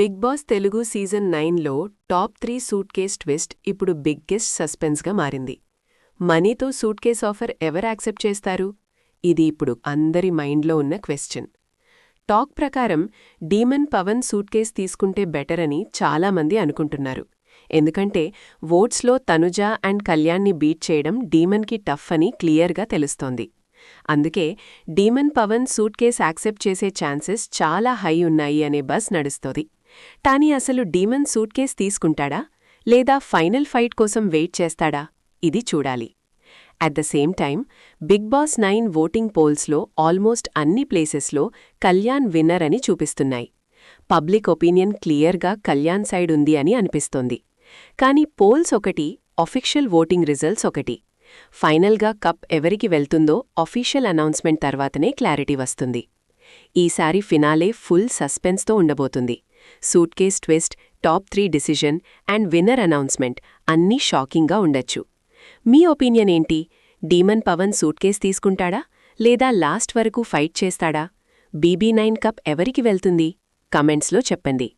Big Boss Telugu season 9లో top 3 suitcase twist ఇప్పుడు biggest సస్పెన్స్గా మారింది. మనీతో సూట్ కేస్ ఆఫర్ ఎవరు యాక్సెప్ట్ చేస్తారు? ఇది ఇప్పుడు అందరి మైండ్లో ఉన్న క్వశ్చన్. టాక్ ప్రకారం డీమన్ పవన్ సూట్ కేస్ తీసుకుంటే బెటర్ అని చాలామంది అనుకుంటున్నారు. ఎందుకంటే ఓట్స్లో తనుజ అండ్ కళ్యాణ్ని బీట్ చేయడం డీమన్కి టఫ్ అని క్లియర్గా తెలుస్తోంది. అందుకే Demon Pavan suitcase accept చేసే ఛాన్సెస్ చాలా హై ఉన్నాయి అనే బజ్ నడుస్తోంది. కానీ అసలు డీమన్ సూట్ కేస్ తీసుకుంటాడా లేదా ఫైనల్ ఫైట్ కోసం వెయిట్ చేస్తాడా? ఇది చూడాలి. At the same time Big Boss 9 voting పోల్స్లో ఆల్మోస్ట్ అన్ని ప్లేసెస్లో కళ్యాణ్ విన్నర్ అని చూపిస్తున్నాయి. పబ్లిక్ ఒపీనియన్ క్లియర్గా కళ్యాణ్ సైడ్ ఉంది అని అనిపిస్తోంది. కానీ పోల్స్ ఒకటి, అఫీషియల్ ఓటింగ్ రిజల్ట్స్ ఒకటి. ఫైనల్గా కప్ ఎవరికి వెళ్తుందో అఫీషియల్ అనౌన్స్మెంట్ తర్వాతనే క్లారిటీ వస్తుంది. ఈసారి ఫినాలే ఫుల్ సస్పెన్స్తో ఉండబోతుంది. Suit case twist, top 3 decision and winner announcement అన్నీ షాకింగ్గా ఉండొచ్చు. మీ ఒపీనియన్ ఏంటి? డీమన్ పవన్ సూట్ కేస్ తీసుకుంటాడా లేదా లాస్ట్ వరకు ఫైట్ చేస్తాడా? BB9 కప్ ఎవరికి వెళ్తుంది? కమెంట్స్లో చెప్పండి.